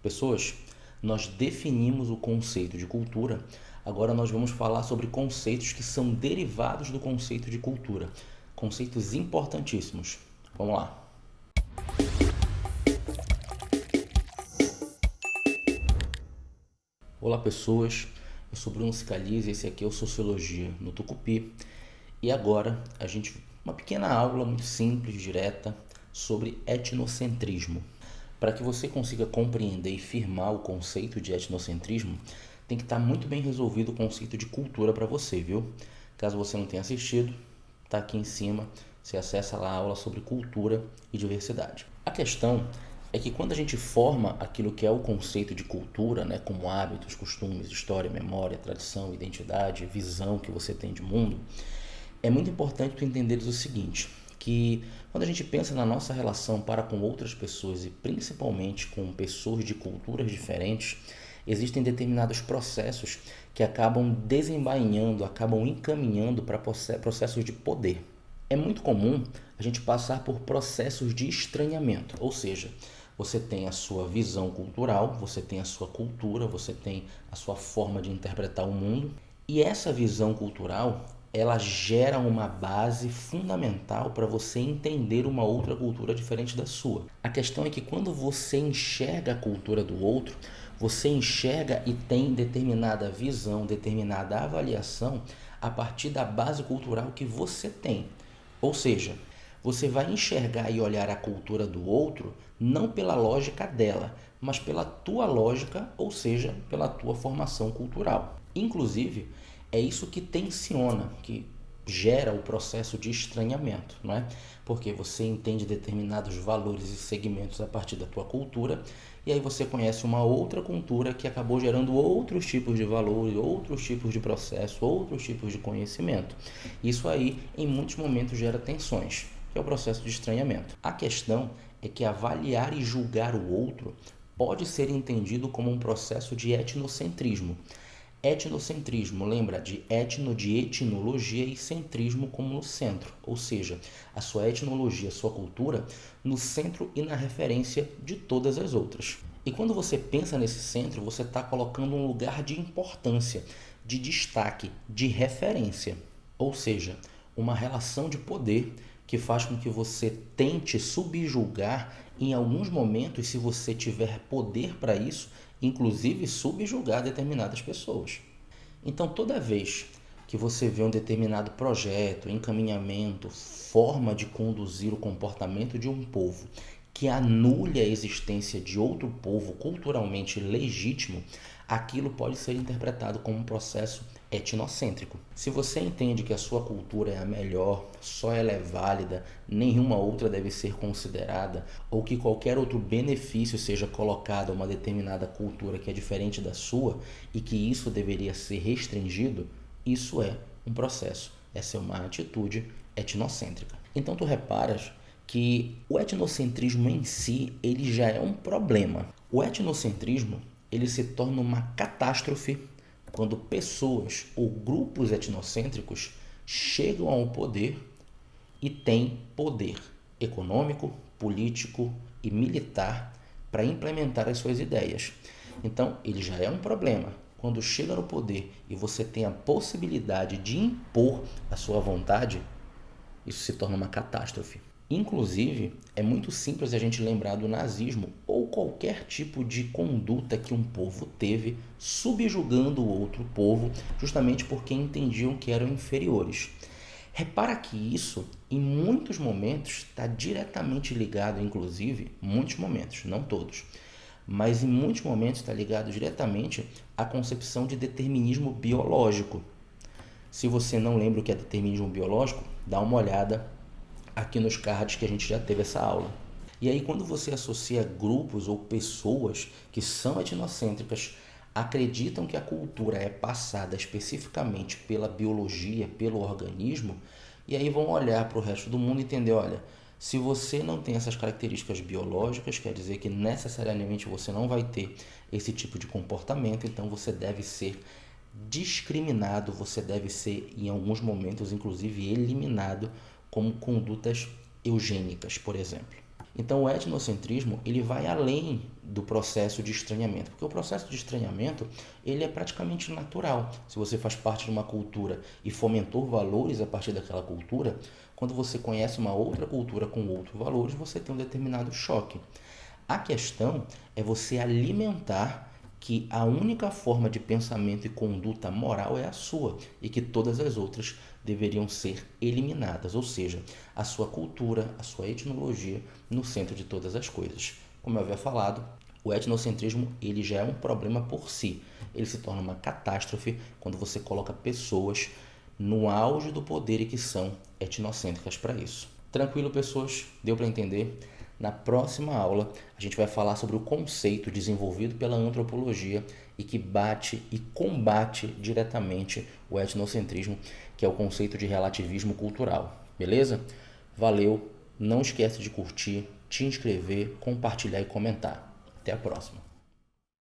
Pessoas, nós definimos o conceito de cultura, agora nós vamos falar sobre conceitos que são derivados do conceito de cultura. Conceitos importantíssimos. Vamos lá. Olá pessoas, eu sou Bruno Scalise e esse aqui é o Sociologia no Tucupi. E agora uma pequena aula muito simples, direta, sobre etnocentrismo. Para que você consiga compreender e firmar o conceito de etnocentrismo, tem que estar muito bem resolvido o conceito de cultura para você, viu? Caso você não tenha assistido, está aqui em cima, você acessa lá a aula sobre cultura e diversidade. A questão é que quando a gente forma aquilo que é o conceito de cultura, né, como hábitos, costumes, história, memória, tradição, identidade, visão que você tem de mundo, é muito importante tu entenderes o seguinte, que quando a gente pensa na nossa relação para com outras pessoas e principalmente com pessoas de culturas diferentes, existem determinados processos que acabam desembainhando, acabam encaminhando para processos de poder. É muito comum a gente passar por processos de estranhamento, ou seja, você tem a sua visão cultural, você tem a sua cultura, você tem a sua forma de interpretar o mundo, e essa visão cultural, ela gera uma base fundamental para você entender uma outra cultura diferente da sua. A questão é que quando você enxerga a cultura do outro, você enxerga e tem determinada visão, determinada avaliação a partir da base cultural que você tem. Ou seja, você vai enxergar e olhar a cultura do outro não pela lógica dela, mas pela tua lógica, ou seja, pela tua formação cultural. Inclusive, é isso que tensiona, que gera o processo de estranhamento, não é? Porque você entende determinados valores e segmentos a partir da tua cultura, e aí você conhece uma outra cultura que acabou gerando outros tipos de valores, outros tipos de processo, outros tipos de conhecimento. Isso aí, em muitos momentos, gera tensões, que é o processo de estranhamento. A questão é que avaliar e julgar o outro pode ser entendido como um processo de etnocentrismo. Etnocentrismo, lembra de etno, de etnologia, e centrismo como no centro, ou seja, a sua etnologia, a sua cultura no centro e na referência de todas as outras. E quando você pensa nesse centro, você está colocando um lugar de importância, de destaque, de referência, ou seja, uma relação de poder que faz com que você tente subjugar em alguns momentos, se você tiver poder para isso, inclusive subjugar determinadas pessoas. Então, toda vez que você vê um determinado projeto, encaminhamento, forma de conduzir o comportamento de um povo que anule a existência de outro povo culturalmente legítimo, aquilo pode ser interpretado como um processo etnocêntrico. Se você entende que a sua cultura é a melhor, só ela é válida, nenhuma outra deve ser considerada, ou que qualquer outro benefício seja colocado a uma determinada cultura que é diferente da sua e que isso deveria ser restringido, isso é um processo, essa é uma atitude etnocêntrica. Então tu reparas que o etnocentrismo em si, ele já é um problema. O etnocentrismo, ele se torna uma catástrofe quando pessoas ou grupos etnocêntricos chegam ao poder e têm poder econômico, político e militar para implementar as suas ideias. Então, ele já é um problema. Quando chega no poder e você tem a possibilidade de impor a sua vontade, isso se torna uma catástrofe. Inclusive, é muito simples a gente lembrar do nazismo ou qualquer tipo de conduta que um povo teve subjugando o outro povo justamente porque entendiam que eram inferiores. Repara que isso, em muitos momentos, está diretamente ligado, inclusive, muitos momentos, não todos, mas em muitos momentos está ligado diretamente à concepção de determinismo biológico. Se você não lembra o que é determinismo biológico, dá uma olhada aqui nos cards que a gente já teve essa aula. E aí quando você associa grupos ou pessoas que são etnocêntricas, acreditam que a cultura é passada especificamente pela biologia, pelo organismo, e aí vão olhar para o resto do mundo e entender, olha, se você não tem essas características biológicas, quer dizer que necessariamente você não vai ter esse tipo de comportamento, então você deve ser discriminado, você deve ser, em alguns momentos, inclusive eliminado como condutas eugênicas, por exemplo. Então o etnocentrismo ele vai além do processo de estranhamento, porque o processo de estranhamento ele é praticamente natural. Se você faz parte de uma cultura e fomentou valores a partir daquela cultura, quando você conhece uma outra cultura com outros valores, você tem um determinado choque. A questão é você alimentar que a única forma de pensamento e conduta moral é a sua e que todas as outras deveriam ser eliminadas, ou seja, a sua cultura, a sua etnologia no centro de todas as coisas. Como eu havia falado, o etnocentrismo ele já é um problema por si. Ele se torna uma catástrofe quando você coloca pessoas no auge do poder e que são etnocêntricas para isso. Tranquilo, pessoas? Deu para entender? Na próxima aula, a gente vai falar sobre o conceito desenvolvido pela antropologia e que bate e combate diretamente o etnocentrismo, que é o conceito de relativismo cultural. Beleza? Valeu! Não esquece de curtir, te inscrever, compartilhar e comentar. Até a próxima!